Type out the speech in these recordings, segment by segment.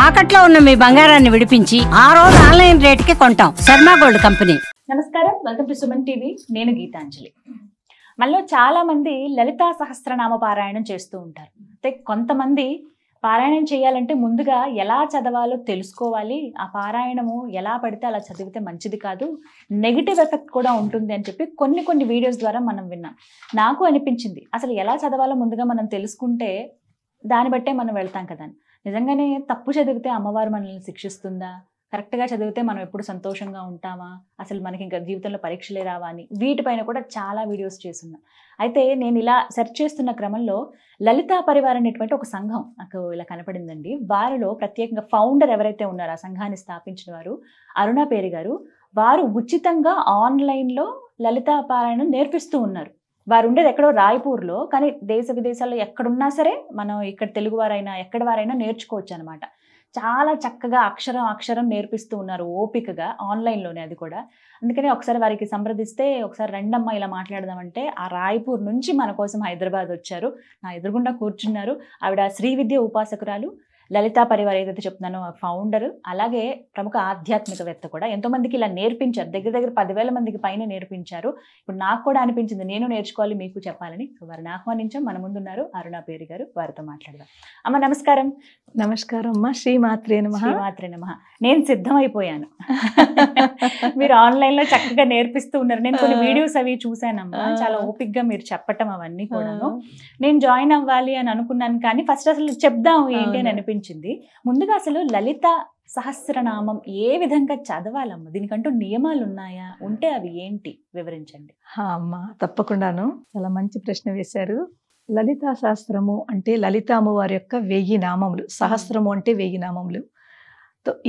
తాకట్లో ఉన్న మీ బంగారాన్ని విడిపించి ఆ రోజు ఆన్లైన్ రేటుకి కొంటాం. Sharma gold company. నమస్కారం, వెల్కమ్ టు సుమన్ టీవీ. నేను గీతాంజలి. మనలో చాలా మంది లలితా సహస్రనామ పారాయణం చేస్తూ ఉంటారు. అయితే కొంతమంది పారాయణం చేయాలంటే ముందుగా ఎలా చదవాలో తెలుసుకోవాలి. ఆ పారాయణము ఎలా పడితే అలా చదివితే మంచిది కాదు, నెగిటివ్ ఎఫెక్ట్ కూడా ఉంటుంది అని చెప్పి కొన్ని వీడియోస్ ద్వారా మనం విన్నాం. నాకు అనిపించింది అసలు ఎలా చదవాలో ముందుగా మనం తెలుసుకుంటే దాన్ని బట్టే మనం వెళ్తాం కదా. నిజంగానే తప్పు చదివితే అమ్మవారు మనల్ని శిక్షిస్తుందా? కరెక్ట్గా చదివితే మనం ఎప్పుడు సంతోషంగా ఉంటామా? అసలు మనకి ఇంకా జీవితంలో పరీక్షలే రావా అని వీటిపైన కూడా చాలా వీడియోస్ చేస్తున్నాం. అయితే నేను ఇలా సెర్చ్ చేస్తున్న క్రమంలో లలితా పరివార్ అనేటువంటి ఒక సంఘం నాకు ఇలా కనపడిందండి. వారిలో ప్రత్యేకంగా ఫౌండర్ ఎవరైతే ఉన్నారో ఆ సంఘాన్ని స్థాపించిన వారు అరుణ పేరి గారు. వారు ఉచితంగా ఆన్లైన్లో లలితా పారాయణం నేర్పిస్తూ ఉన్నారు. వారు ఉండేది ఎక్కడో రాయ్పూర్లో, కానీ దేశ విదేశాల్లో ఎక్కడున్నా సరే మనం ఇక్కడ తెలుగు వారైనా ఎక్కడి వారైనా నేర్చుకోవచ్చు అనమాట. చాలా చక్కగా అక్షరం నేర్పిస్తూ ఉన్నారు, ఓపికగా, ఆన్లైన్లోనే, అది కూడా. అందుకని ఒకసారి వారికి సంప్రదిస్తే ఒకసారి రెండమ్మ ఇలా మాట్లాడదామంటే ఆ రాయ్పూర్ నుంచి మన కోసం హైదరాబాద్ వచ్చారు. నా ఎదురుగుండా కూర్చున్నారు. ఆవిడ శ్రీ విద్య ఉపాసకురాలు, లలితా పరివార్ ఏదైతే చెప్తున్నానో ఫౌండర్, అలాగే ప్రముఖ ఆధ్యాత్మికవేత్త కూడా. ఎంతోమందికి ఇలా నేర్పించారు, దగ్గర 10,000 మందికి పైన నేర్పించారు. ఇప్పుడు నాకు కూడా అనిపించింది నేను నేర్చుకోవాలి, మీకు చెప్పాలని. సో వారిని ఆహ్వానించాం. మన ముందున్నారు అరుణ పేరి గారు, వారితో మాట్లాడదాం. అమ్మ నమస్కారం. నమస్కారం అమ్మా. శ్రీమాత్రే నమః. శ్రీమాత్రే నమః. నేను సిద్ధమైపోయాను. మీరు ఆన్లైన్లో చక్కగా నేర్పిస్తూ ఉన్నారు. నేను కొన్ని వీడియోస్ అవి చూశానమ్మా, చాలా ఓపిక్గా మీరు చెప్పటం అవన్నీ కూడాను. నేను జాయిన్ అవ్వాలి అని అనుకున్నాను, కానీ ఫస్ట్ అసలు చెప్దాం ఏంటి అని అనిపించింది. ముందుగా అసలు లలిత సహస్రనామం ఏ విధంగా చదవాలమ్మ? దీనికంటూ నియమాలు ఉన్నాయా? ఉంటే అవి ఏంటి వివరించండి. అమ్మా తప్పకుండాను, చాలా మంచి ప్రశ్న వేశారు. లలితా శాస్త్రము అంటే లలిత అమ్మవారి యొక్క 1000 నామములు. సహస్రము అంటే 1000 నామములు.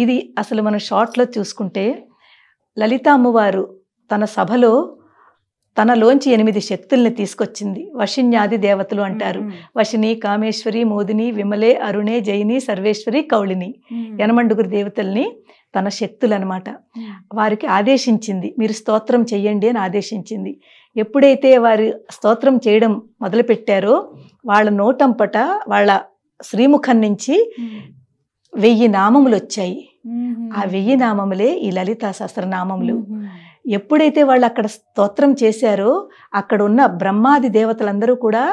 ఇది అసలు మనం షార్ట్లో చూసుకుంటే లలిత అమ్మవారు తన సభలో తనలోంచి 8 శక్తుల్ని తీసుకొచ్చింది. వశిన్యాది దేవతలు అంటారు. వశిని, కామేశ్వరి, మోదిని, విమలే, అరుణే, జయిని, సర్వేశ్వరి, కౌళిని, 8 దేవతల్ని తన శక్తులు అనమాట. వారికి ఆదేశించింది, మీరు స్తోత్రం చెయ్యండి అని ఆదేశించింది. ఎప్పుడైతే వారు స్తోత్రం చేయడం మొదలుపెట్టారో వాళ్ళ నోటంపట, వాళ్ళ శ్రీముఖం నుంచి 1000 నామములు వచ్చాయి. ఆ 1000 నామములే ఈ లలితా సహస్రనామములు. ఎప్పుడైతే వాళ్ళు అక్కడ స్తోత్రం చేశారో అక్కడ ఉన్న బ్రహ్మాది దేవతలందరూ కూడా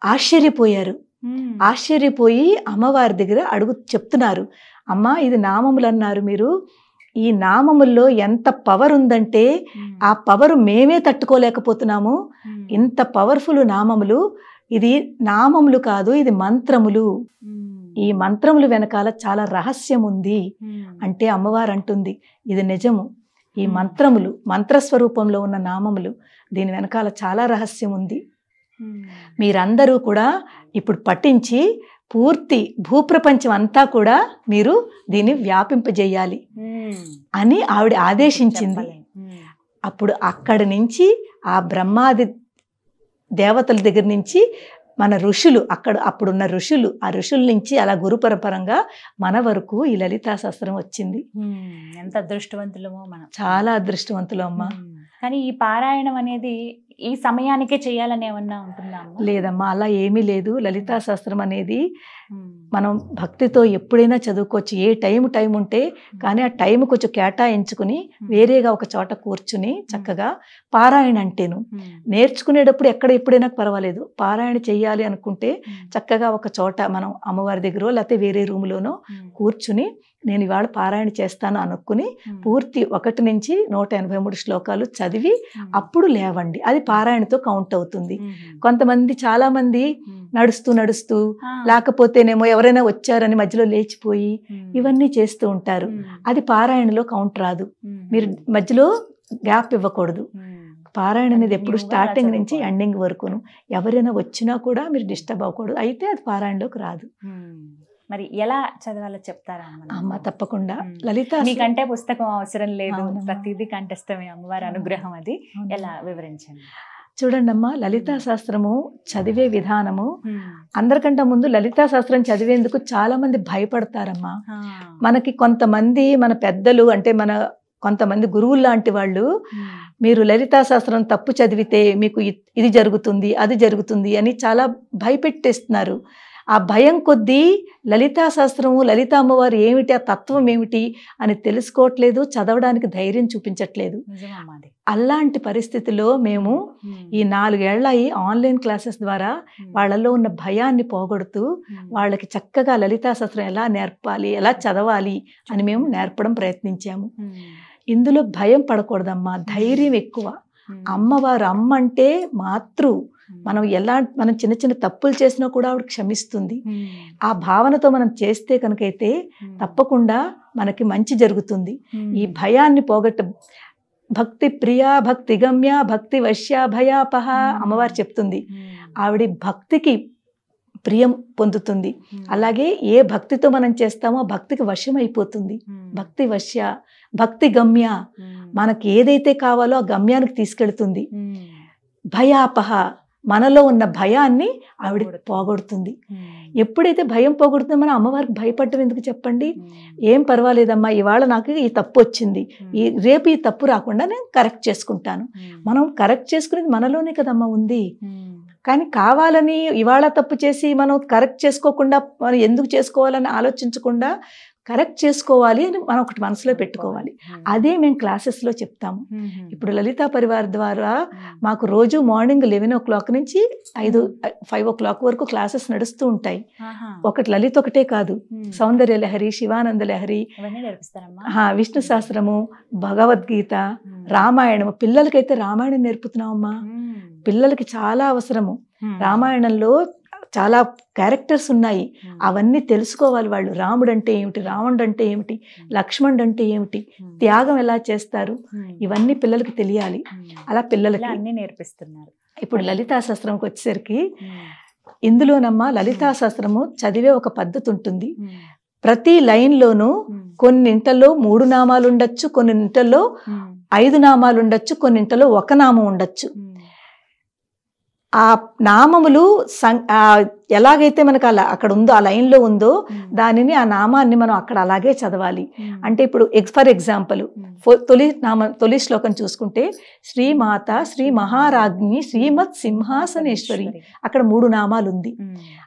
ఆశ్చర్యపోయారు. ఆశ్చర్యపోయి అమ్మవారి దగ్గర చెప్తున్నారు, అమ్మా ఇది నామములు అన్నారు మీరు, ఈ నామముల్లో ఎంత పవర్ ఉందంటే ఆ పవర్ మేమే తట్టుకోలేకపోతున్నాము. ఇంత పవర్ఫుల్ నామములు. ఇది నామములు కాదు, ఇది మంత్రములు. ఈ మంత్రములు వెనకాల చాలా రహస్యం ఉంది అంటే అమ్మవారు అంటుంది ఇది నిజము. ఈ మంత్రములు, మంత్రస్వరూపంలో ఉన్న నామములు, దీని వెనకాల చాలా రహస్యం ఉంది. మీరందరూ కూడా ఇప్పుడు పఠించి పూర్తి భూప్రపంచం అంతా కూడా మీరు దీన్ని వ్యాపింపజేయాలి అని ఆవిడ ఆదేశించింది. అప్పుడు అక్కడి నుంచి ఆ బ్రహ్మాది దేవతల దగ్గర నుంచి మన ఋషులు, అప్పుడున్న ఋషులు, ఆ ఋషుల నుంచి అలా గురు పరంపరంగా మన వరకు ఈ లలితా శాస్త్రం వచ్చింది. ఎంత అదృష్టవంతులమో మనం, చాలా అదృష్టవంతులు అమ్మా. కానీ ఈ పారాయణం అనేది ఈ సమయానికే చేయాలని ఏమన్నా ఉంటుందా? లేదమ్మా, అలా ఏమీ లేదు. లలితా శాస్త్రం అనేది మనం భక్తితో ఎప్పుడైనా చదువుకోవచ్చు, ఏ టైం ఉంటే. కానీ ఆ టైం కొంచెం కేటాయించుకుని వేరేగా ఒక చోట కూర్చుని చక్కగా పారాయణ అంటేను నేర్చుకునేటప్పుడు ఎప్పుడైనా పర్వాలేదు. పారాయణ చెయ్యాలి అనుకుంటే చక్కగా ఒక చోట మనం అమ్మవారి దగ్గర లేకపోతే వేరే రూమ్లోనో కూర్చుని నేను ఇవాళ పారాయణ చేస్తాను అనుకుని పూర్తి 1 నుంచి 183 శ్లోకాలు చదివి అప్పుడు లేవండి. అది పారాయణతో కౌంట్ అవుతుంది. కొంతమంది, చాలా మంది నడుస్తూ లేకపోతేనేమో ఎవరైనా వచ్చారని మధ్యలో లేచిపోయి ఇవన్నీ చేస్తూ ఉంటారు. అది పారాయణలో కౌంట్ రాదు. మీరు మధ్యలో గ్యాప్ ఇవ్వకూడదు. పారాయణ అనేది ఎప్పుడు స్టార్టింగ్ నుంచి ఎండింగ్ వరకును. ఎవరైనా వచ్చినా కూడా మీరు డిస్టర్బ్ అవ్వకూడదు. అయితే అది పారాయణలోకి రాదు. మరి ఎలా చదవాలో చెప్తారా అమ్మ? తప్పకుండా. లలిత మీకంటే పుస్తకం అవసరం లేదు, ప్రతిదీ కంఠస్థమే, అమ్మవారి అనుగ్రహం. అది ఎలా వివరించండి. చూడండి అమ్మా, లలితా శాస్త్రము చదివే విధానము, అందరికంటే ముందు లలితా శాస్త్రం చదివేందుకు చాలా మంది భయపడతారమ్మా. మనకి కొంతమంది మన పెద్దలు అంటే మన కొంతమంది గురువులు లాంటి వాళ్ళు మీరు లలితా శాస్త్రం తప్పు చదివితే మీకు ఇది జరుగుతుంది అది జరుగుతుంది అని చాలా భయపెట్టేస్తున్నారు. ఆ భయం కొద్దీ లలితా శాస్త్రము, లలిత అమ్మవారు ఏమిటి, ఆ తత్వం ఏమిటి అని తెలుసుకోవట్లేదు, చదవడానికి ధైర్యం చూపించట్లేదు. అలాంటి పరిస్థితిలో మేము ఈ 4 ఏళ్ల ఈ ఆన్లైన్ క్లాసెస్ ద్వారా వాళ్ళల్లో ఉన్న భయాన్ని పోగొడుతూ వాళ్ళకి చక్కగా లలితా శాస్త్రం ఎలా నేర్పాలి, ఎలా చదవాలి అని మేము నేర్పడం ప్రయత్నించాము. ఇందులో భయం పడకూడదమ్మా, ధైర్యం ఎక్కువ. అమ్మవారు, అమ్మ అంటే మాతృ. మనం చిన్న చిన్న తప్పులు చేసినా కూడా ఆవిడ క్షమిస్తుంది. ఆ భావనతో మనం చేస్తే కనుకైతే తప్పకుండా మనకి మంచి జరుగుతుంది. ఈ భయాన్ని భక్తి ప్రియా, భక్తి గమ్య, భక్తి వశ్య, భయాపహ అమ్మవారు చెప్తుంది. ఆవిడ భక్తికి ప్రియం పొందుతుంది. అలాగే ఏ భక్తితో మనం చేస్తామో భక్తికి వశం అయిపోతుంది. భక్తి వశ్య, భక్తి గమ్య, మనకి ఏదైతే కావాలో ఆ గమ్యానికి తీసుకెళ్తుంది. భయాపహ, మనలో ఉన్న భయాన్ని ఆవిడ పోగొడుతుంది. ఎప్పుడైతే భయం పోగొడుతుందో మనం అమ్మవారికి భయపడటం ఎందుకు చెప్పండి? ఏం పర్వాలేదమ్మా, ఇవాళ నాకు ఈ తప్పు వచ్చింది, రేపు ఈ తప్పు రాకుండా నేను కరెక్ట్ చేసుకుంటాను. మనం కరెక్ట్ చేసుకునేది మనలోనే కదమ్మా ఉంది. కానీ కావాలని ఇవాళ తప్పు చేసి మనం కరెక్ట్ చేసుకోకుండా, మనం ఎందుకు చేసుకోవాలని ఆలోచించకుండా కరెక్ట్ చేసుకోవాలి అని మనం ఒకటి మనసులో పెట్టుకోవాలి. అదే మేము క్లాసెస్లో చెప్తాము. ఇప్పుడు లలితా పరివార్ ద్వారా మాకు రోజు మార్నింగ్ 11 o'clock నుంచి 5 o'clock వరకు క్లాసెస్ నడుస్తూ ఉంటాయి. ఒకటి లలిత ఒకటే కాదు, సౌందర్య లహరి, శివానంద లహరి, విష్ణు సహస్రము, భగవద్గీత, రామాయణము. పిల్లలకైతే రామాయణం నేర్పుతున్నామమ్మా. పిల్లలకి చాలా అవసరము. రామాయణంలో చాలా క్యారెక్టర్స్ ఉన్నాయి, అవన్నీ తెలుసుకోవాలి వాళ్ళు. రాముడు అంటే ఏమిటి, రావణుడు అంటే ఏమిటి, లక్ష్మణుడు అంటే ఏమిటి, త్యాగం ఎలా చేస్తారు, ఇవన్నీ పిల్లలకి తెలియాలి. అలా పిల్లలకి అన్ని నేర్పిస్తున్నారు. ఇప్పుడు లలితా శాస్త్రంకి వచ్చేసరికి ఇందులోనమ్మా లలితా శాస్త్రము చదివే ఒక పద్ధతి ఉంటుంది. ప్రతి లైన్లోనూ కొన్నింటలో 3 నామాలు ఉండొచ్చు, కొన్నింటలో 5 నామాలు ఉండొచ్చు, కొన్నింటలో 1 నామం ఉండొచ్చు. ఆ నామములు ఎలాగైతే మనకు అక్కడ ఉందో, ఆ లైన్లో ఉందో దానిని, ఆ నామాన్ని మనం అక్కడ అలాగే చదవాలి. అంటే ఇప్పుడు ఫర్ ఎగ్జాంపుల్ తొలి శ్లోకం చూసుకుంటే శ్రీమాత శ్రీ మహారాజ్ఞి శ్రీమత్ సింహాసనేశ్వరి, అక్కడ 3 నామాలు ఉంది.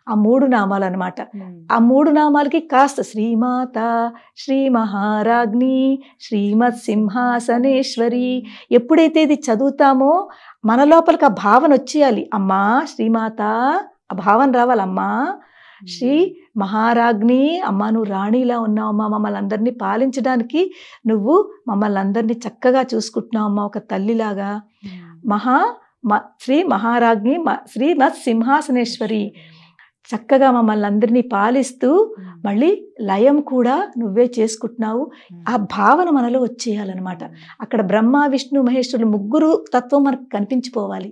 ఆ 3 నామాలు అనమాట. ఆ 3 నామాలకి కాస్త శ్రీమాత శ్రీ మహారాజ్ఞి శ్రీమత్ సింహాసనేశ్వరి, ఎప్పుడైతే ఇది చదువుతామో మన లోపలికి ఆ భావన వచ్చేయాలి. అమ్మా శ్రీమాత, ఆ భావన రావాలమ్మా. శ్రీ మహారాజ్ఞి, అమ్మ నువ్వు రాణిలా ఉన్నావమ్మా, మమ్మల్ని అందరినీ పాలించడానికి నువ్వు మమ్మల్ని అందరినీ చక్కగా చూసుకుంటున్నావమ్మా, ఒక తల్లిలాగా. శ్రీ మహారాజ్ఞి శ్రీమత్ సింహాసనేశ్వరి, చక్కగా మమ్మల్ని అందరినీ పాలిస్తూ మళ్ళీ లయం కూడా నువ్వే చేసుకుంటున్నావు. ఆ భావన మనలో వచ్చేయాలన్నమాట. అక్కడ బ్రహ్మ విష్ణు మహేశ్వరులు 3 తత్వం మనకు కనిపించిపోవాలి.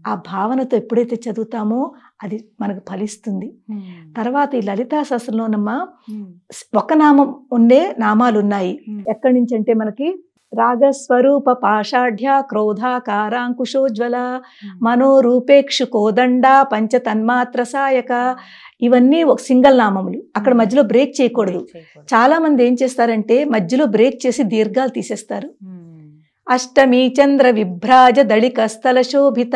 ఆ భావనతో ఎప్పుడైతే చదువుతామో అది మనకు ఫలిస్తుంది. తర్వాత ఈ లలితా శాస్త్రంలోనమ్మా 1 నామం ఉండే నామాలు ఉన్నాయి. ఎక్కడి నుంచి అంటే మనకి రాగస్వరూప పాషాఢ్య క్రోధాకారాంకుశోజ్వల మనోరూపేక్షు కోదండ పంచతన్మాత్ర సాయక, ఇవన్నీ ఒక సింగల్ నామములు. అక్కడ మధ్యలో బ్రేక్ చేయకూడదు. చాలా మంది ఏం చేస్తారంటే మధ్యలో బ్రేక్ చేసి దీర్ఘాలు తీసేస్తారు. అష్టమి చంద్ర విభ్రాజ దళిక స్థల శోభిత,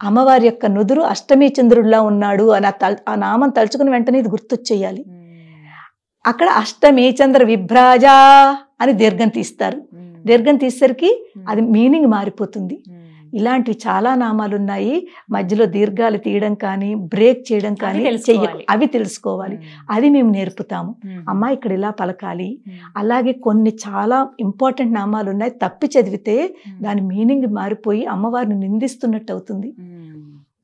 అమ్మవారి యొక్క నుదురు అష్టమి చంద్రుడిలా ఉన్నాడు అని ఆ నామం తలుచుకుని వెంటనే ఇది గుర్తొచ్చేయాలి. అక్కడ అష్టమి చంద్ర విభ్రాజ అని దీర్ఘం తీస్తారు. దీర్ఘం తీసేసరికి అది మీనింగ్ మారిపోతుంది. ఇలాంటివి చాలా నామాలు ఉన్నాయి. మధ్యలో దీర్ఘాలు తీయడం కానీ బ్రేక్ చేయడం కానీ అవి తెలుసుకోవాలి. అది మేము నేర్పుతాము. అమ్మ ఇక్కడ ఇలా పలకాలి. అలాగే కొన్ని చాలా ఇంపార్టెంట్ నామాలు ఉన్నాయి, తప్పి చదివితే దాని మీనింగ్ మారిపోయి అమ్మవారిని నిందిస్తున్నట్టు అవుతుంది.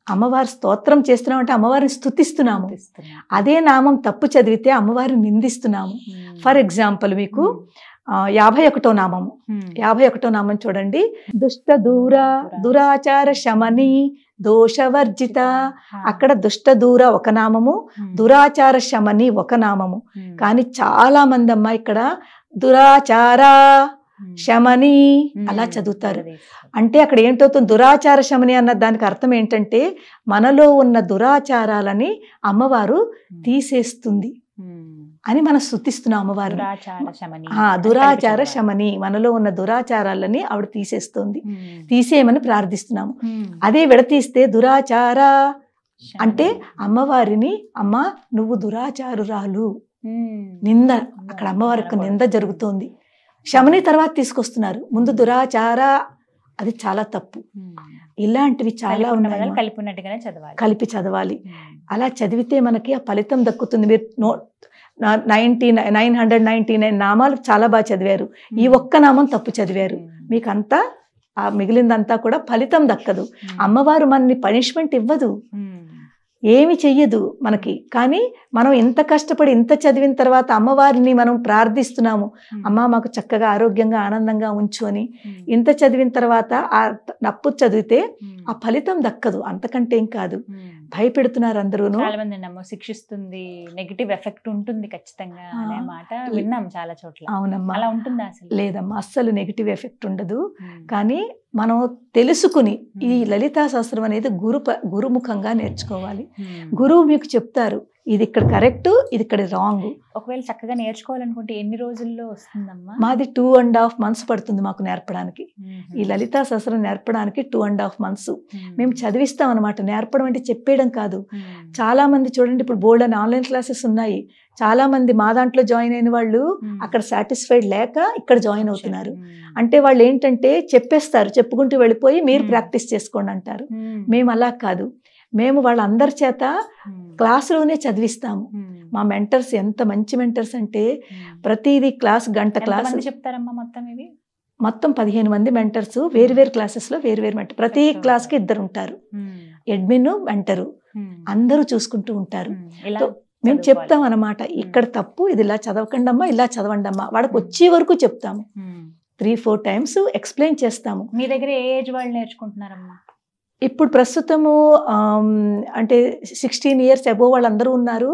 అమ్మవారి స్తోత్రం చేస్తున్నాం అంటే అమ్మవారిని స్తుతిస్తున్నాము. అదే నామం తప్పు చదివితే అమ్మవారిని నిందిస్తున్నాము. ఫర్ ఎగ్జాంపుల్ మీకు 51వ నామము. 51వ నామం చూడండి. దుష్ట దూర దురాచార శమని దోషవర్జిత, అక్కడ దుష్ట దూర 1 నామము, దురాచార శమని 1 నామము. కానీ చాలా మంది అమ్మ ఇక్కడ దురాచార శమని అలా చదువుతారు. అంటే అక్కడ ఏంటవుతుంది, దురాచార శమని అన్న దానికి అర్థం ఏంటంటే మనలో ఉన్న దురాచారాలని అమ్మవారు తీసేస్తుంది అని మనం స్తుతిస్తున్నాం అమ్మవారు. దురాచార శమని, మనలో ఉన్న దురాచారాలని ఆవిడ తీసేస్తుంది, తీసేయమని ప్రార్థిస్తున్నాము. అదే విడతీస్తే దురాచార అంటే అమ్మవారిని అమ్మ నువ్వు దురాచారురాలు నింద, అక్కడ అమ్మవారి యొక్క నింద జరుగుతోంది. శమని తర్వాత తీసుకొస్తున్నారు, ముందు దురాచార, అది చాలా తప్పు. ఇలాంటివి చాలా ఉన్నాయి, కలిపి చదవాలి. అలా చదివితే మనకి ఆ ఫలితం దక్కుతుంది. మీరు 999 నామాలు చాలా బాగా చదివారు, ఈ ఒక్క నామం తప్పు చదివారు, మీకు అంతా ఆ మిగిలిందంతా కూడా ఫలితం దక్కదు. అమ్మవారు మనని పనిష్మెంట్ ఇవ్వదు, ఏమి చెయ్యదు మనకి. కానీ మనం ఇంత కష్టపడి ఇంత చదివిన తర్వాత అమ్మవారిని మనం ప్రార్థిస్తున్నాము, అమ్మ మాకు చక్కగా ఆరోగ్యంగా ఆనందంగా ఉంచు అని. ఇంత చదివిన తర్వాత ఆ తప్పు చదివితే ఆ ఫలితం దక్కదు, అంతకంటే ఏం కాదు. భయపెడుతున్నారు అందరూ, చాలా మంది శిక్షిస్తుంది, నెగిటివ్ ఎఫెక్ట్ ఉంటుంది ఖచ్చితంగా అనే మాట విన్నాం చాలా చోట్ల. అవునమ్మా, అలా ఉంటుందా? అసలు లేదమ్మా, అస్సలు నెగిటివ్ ఎఫెక్ట్ ఉండదు. కానీ మనం తెలుసుకుని ఈ లలితా శాస్త్రం అనేది గురుముఖంగా నేర్చుకోవాలి. గురువు మీకు చెప్తారు, ఇది ఇక్కడ కరెక్ట్, ఇది ఇక్కడ రాంగ్. ఒకవేళ చక్కగా నేర్చుకోవాలనుకుంటే ఎన్ని రోజుల్లో వస్తుందమ్మా? మాది 2.5 months పడుతుంది మాకు నేర్పడానికి. ఈ లలితా శాస్త్రం నేర్పడానికి 2.5 months మేము చదివిస్తాం అనమాట. నేర్పడం అంటే చెప్పేయడం కాదు. చాలా మంది చూడండి, ఇప్పుడు బోల్డ్ అని ఆన్లైన్ క్లాసెస్ ఉన్నాయి. చాలా మంది మా దాంట్లో జాయిన్ అయిన వాళ్ళు అక్కడ సాటిస్ఫైడ్ లేక ఇక్కడ జాయిన్ అవుతున్నారు. అంటే వాళ్ళు ఏంటంటే చెప్పేస్తారు, చెప్పుకుంటూ వెళ్ళిపోయి మీరు ప్రాక్టీస్ చేసుకోండి అంటారు. మేము అలా కాదు, మేము వాళ్ళందరి చేత క్లాసులోనే చదివిస్తాము. మా మెంటర్స్ ఎంత మంచి మెంటర్స్ అంటే ప్రతిదీ క్లాస్, గంట క్లాస్ చెప్తారమ్మా. మొత్తం 15 మంది మెంటర్స్, వేరు క్లాసెస్ లో వేరు మెంటర్. ప్రతి క్లాస్ కి 2 ఉంటారు, అడ్మిన్ మెంటరు, అందరూ చూసుకుంటూ ఉంటారు. మేము చెప్తాం అన్నమాట, ఇక్కడ తప్పు, ఇది ఇలా చదవకండి అమ్మా, ఇలా చదవండి అమ్మా. వాడికి వచ్చే వరకు చెప్తాము, 3-4 times ఎక్స్ప్లెయిన్ చేస్తాము. మీ దగ్గర ఏ ఏజ్ వాళ్ళు నేర్చుకుంటున్నారమ్మా? ఇప్పుడు ప్రస్తుతము అంటే 16 years అబోవ్ వాళ్ళందరూ ఉన్నారు.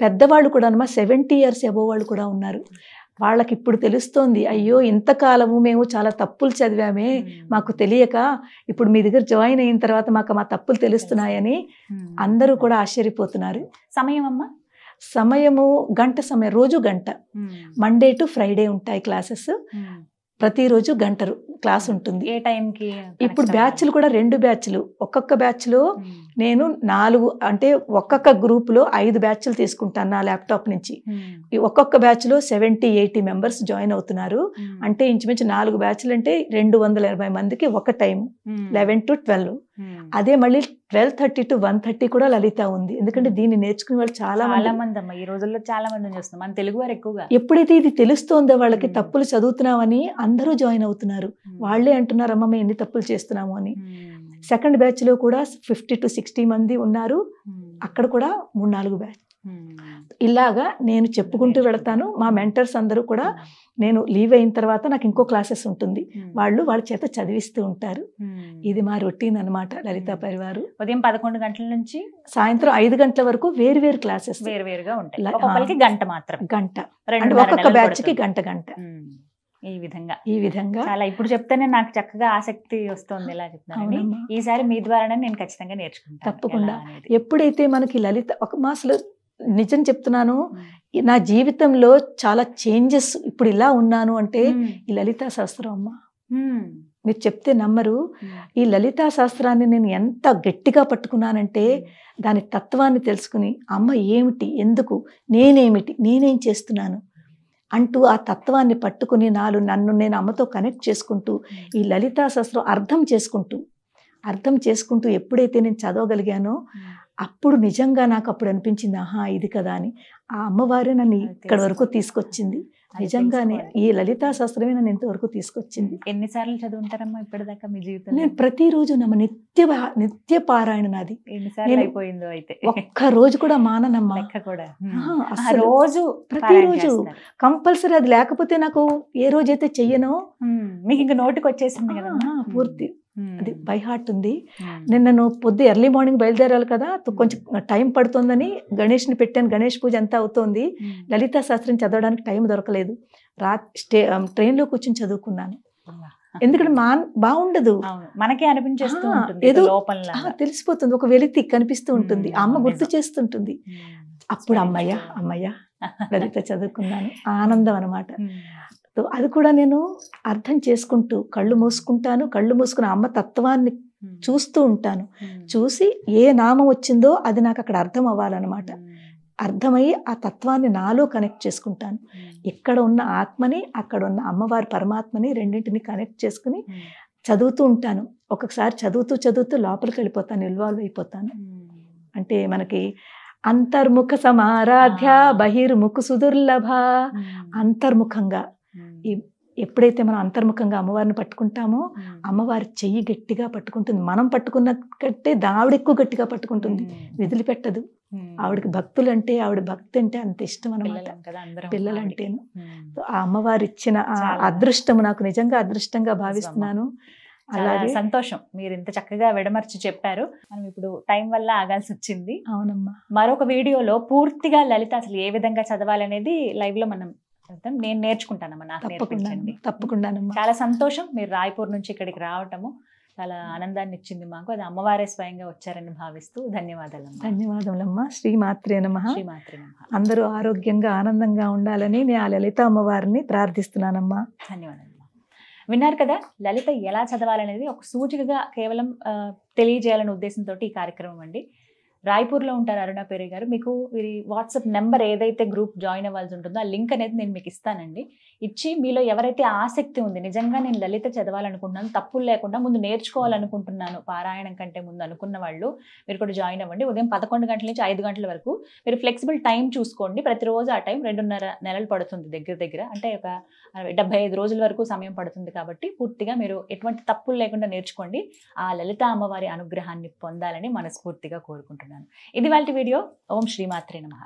పెద్దవాళ్ళు కూడా అమ్మా 70 years అబోవ్ వాళ్ళు కూడా ఉన్నారు. వాళ్ళకి ఇప్పుడు తెలుస్తోంది, అయ్యో ఇంతకాలము మేము చాలా తప్పులు చదివామే, మాకు తెలియక ఇప్పుడు మీ దగ్గర జాయిన్ అయిన తర్వాత మాకు మా తప్పులు తెలుస్తున్నాయని అందరూ కూడా ఆశ్చర్యపోతున్నారు. సమయం అమ్మా? సమయము గంట సమయం, రోజు గంట. మండే టు ఫ్రైడే ఉంటాయి క్లాసెస్. ప్రతిరోజు గంట క్లాస్ ఉంటుంది. ఏ టైంకి? ఇప్పుడు బ్యాచ్లు కూడా 2 బ్యాచ్లు. ఒక్కొక్క బ్యాచ్లో నేను 4 అంటే ఒక్కొక్క గ్రూప్లో 5 బ్యాచ్లు తీసుకుంటాను నా ల్యాప్టాప్ నుంచి. ఒక్కొక్క బ్యాచ్లో 70-80 members జాయిన్ అవుతున్నారు. అంటే ఇంచుమించు 4 బ్యాచ్లు అంటే 280 మందికి ఒక టైం, 11 to 12. అదే మళ్ళీ 12:30 to 1:30 కూడా లలిత ఉంది. ఎందుకంటే దీన్ని నేర్చుకునే వాళ్ళు చాలా మంది అమ్మా. ఈ రోజుల్లో చాలా మంది చూస్తున్నాం, మన తెలుగు వారు ఎక్కువగా. ఎప్పుడైతే ఇది తెలుస్తోందో వాళ్ళకి తప్పులు చదువుతున్నామని అందరూ జాయిన్ అవుతున్నారు. వాళ్ళే అంటున్నారు, అమ్మ మేము ఎన్ని తప్పులు చేస్తున్నాము అని. సెకండ్ బ్యాచ్ లో కూడా 50 to 60 మంది ఉన్నారు. అక్కడ కూడా 3-4 బ్యాచ్. ఇలాగా నేను చెప్పుకుంటూ వెళతాను. మా మెంటర్స్ అందరూ కూడా నేను లీవ్ అయిన తర్వాత నాకు ఇంకో క్లాసెస్ ఉంటుంది, వాళ్ళ చేత చదివిస్తూ ఉంటారు. ఇది మా రొటీన్ అన్నమాట లలితా పరివారు. ఉదయం 11 గంటల నుంచి సాయంత్రం 5 గంటల వరకు వేరు క్లాసెస్ వేరుగా ఉంటాయి. ఒక్కొక్కరికి గంట మాత్రం, గంట. ఒక్కొక్క బ్యాచ్ కి గంట. ఈ విధంగా చాలా ఇప్పుడు చెప్తేనే నాకు చక్కగా ఆసక్తి వస్తుంది. ఎలా చెప్తాను, ఈసారి మీ ద్వారానే నేను ఖచ్చితంగా నేర్చుకుంటాను తప్పకుండా. ఎప్పుడైతే మనకి లలిత అసలు నిజం చెప్తున్నాను, నా జీవితంలో చాలా చేంజెస్. ఇప్పుడు ఇలా ఉన్నాను అంటే ఈ లలితా శాస్త్రం అమ్మ. మీరు చెప్తే నమ్మరు. ఈ లలితా శాస్త్రాన్ని నేను ఎంత గట్టిగా పట్టుకున్నానంటే దాని తత్వాన్ని తెలుసుకుని, అమ్మ ఏమిటి, ఎందుకు, నేనేమిటి, నేనేం చేస్తున్నాను అంటూ ఆ తత్వాన్ని పట్టుకుని నన్ను నేను అమ్మతో కనెక్ట్ చేసుకుంటూ ఈ లలితా శాస్త్రం అర్థం చేసుకుంటూ ఎప్పుడైతే నేను చదవగలిగానో అప్పుడు నిజంగా నాకు అప్పుడు అనిపించింది, ఆహా ఇది కదా అని. ఆ అమ్మవారే నన్ను ఇక్కడ వరకు తీసుకొచ్చింది. నిజంగానే ఈ లలితా శాస్త్రమే నన్ను ఇంతవరకు తీసుకొచ్చింది. ఎన్నిసార్లు చదువుంటారమ్మా ఇప్పటిదాకా మీ జీవితంలో? నేను ప్రతిరోజు నిత్య పారాయణ నాది. అయిపోయిందో అయితే ఒక్క రోజు కూడా మాననమ్మా. రోజు ప్రతిరోజు కంపల్సరీ. అది లేకపోతే నాకు ఏ రోజైతే చెయ్యనో మీకు ఇంకా నోటికి వచ్చేసింది కదా పూర్తి. అది బై హార్ట్ ఉంది. నిన్న పొద్దు ఎర్లీ మార్నింగ్ బయలుదేరాలి కదా, కొంచెం టైం పడుతుందని గణేష్ని పెట్టాను. గణేష్ పూజ అంతా అవుతోంది. లలితా శాస్త్రం చదవడానికి టైం దొరకలేదు. ట్రైన్లో కూర్చొని చదువుకున్నాను. ఎందుకంటే బాగుండదు, మనకే అనిపించేస్తూ ఏదో తెలిసిపోతుంది, ఒక వెలితి కనిపిస్తూ ఉంటుంది, ఆ అమ్మ గుర్తు చేస్తుంటుంది. అప్పుడు అమ్మయ్య లలిత చదువుకున్నాను, ఆనందం అనమాట. అది కూడా నేను అర్థం చేసుకుంటూ కళ్ళు మూసుకుని అమ్మ తత్వాన్ని చూస్తూ ఉంటాను. చూసి ఏ నామం వచ్చిందో అది నాకు అక్కడ అర్థం అవ్వాలన్నమాట. అర్థమయ్యి ఆ తత్వాన్ని నాలో కనెక్ట్ చేసుకుంటాను. ఇక్కడ ఉన్న ఆత్మని, అక్కడ ఉన్న అమ్మవారి పరమాత్మని రెండింటిని కనెక్ట్ చేసుకుని చదువుతూ ఉంటాను. ఒక్కొక్కసారి చదువుతూ లోపలికి వెళ్ళిపోతాను, ఇన్వాల్వ్ అయిపోతాను. అంటే మనకి అంతర్ముఖ సమారాధ్య బహిర్ముఖ సుదుర్లభ. అంతర్ముఖంగా ఎప్పుడైతే మనం అంతర్ముఖంగా అమ్మవారిని పట్టుకుంటామో అమ్మవారి చెయ్యి గట్టిగా పట్టుకుంటుంది. మనం పట్టుకున్న కంటే ఆవిడ ఎక్కువ గట్టిగా పట్టుకుంటుంది, వదిలిపెట్టదు. ఆవిడకి భక్తులు అంటే, ఆవిడ భక్తి అంటే అంత ఇష్టం అనమాట, పిల్లలంటేను. ఆ అమ్మవారు ఇచ్చిన ఆ అదృష్టము నాకు నిజంగా అదృష్టంగా భావిస్తున్నాను. అలాగే సంతోషం మీరు ఇంత చక్కగా విడమర్చి చెప్పారు. మనం ఇప్పుడు టైం వల్ల ఆగాల్సి వచ్చింది. అవునమ్మా. మరొక వీడియోలో పూర్తిగా లలిత అసలు ఏ విధంగా చదవాలనేది లైవ్ లో మనం నేను నేర్చుకుంటానమ్మా, నాకు నేర్పించండి. తప్పకుండానమ్మా. చాలా సంతోషం మీరు రాయ్పూర్ నుంచి ఇక్కడికి రావటము చాలా ఆనందాన్ని ఇచ్చింది మాకు. అది అమ్మవారే స్వయంగా వచ్చారని భావిస్తూ ధన్యవాదాలమ్మా. ధన్యవాదములమ్మా. శ్రీమాత్రే నమః. శ్రీమాత్రే నమః. అందరూ ఆరోగ్యంగా ఆనందంగా ఉండాలని నేను ఆ లలిత అమ్మవారిని ప్రార్థిస్తున్నానమ్మా. ధన్యవాదాలు. విన్నారు కదా, లలిత ఎలా చదవాలనేది ఒక సూచికగా కేవలం తెలియజేయాలనే ఉద్దేశంతో ఈ కార్యక్రమం అండి. రాయ్పూర్లో ఉంటారు అరుణ పేరే గారు. మీకు వీరి వాట్సాప్ నెంబర్ ఏదైతే గ్రూప్ జాయిన్ అవ్వాల్సి ఉంటుందో ఆ లింక్ అనేది నేను మీకు ఇస్తానండి. ఇచ్చి మీలో ఎవరైతే ఆసక్తి ఉంది, నిజంగా నేను లలిత చదవాలనుకుంటున్నాను, తప్పులు లేకుండా ముందు నేర్చుకోవాలనుకుంటున్నాను పారాయణం కంటే ముందు అనుకున్న వాళ్ళు మీరు కూడా జాయిన్ అవ్వండి. ఉదయం 11 గంటల నుంచి 5 గంటల వరకు మీరు ఫ్లెక్సిబుల్ టైం చూసుకోండి. ప్రతిరోజు ఆ టైం 2.5 నెలలు పడుతుంది దగ్గర. అంటే ఒక 75 రోజుల వరకు సమయం పడుతుంది. కాబట్టి పూర్తిగా మీరు ఎటువంటి తప్పులు లేకుండా నేర్చుకోండి. ఆ లలిత అమ్మవారి అనుగ్రహాన్ని పొందాలని మనస్ఫూర్తిగా కోరుకుంటున్నాను. ఇది వాళ్ళ వీడియో. ఓం శ్రీమాత్రే నమః.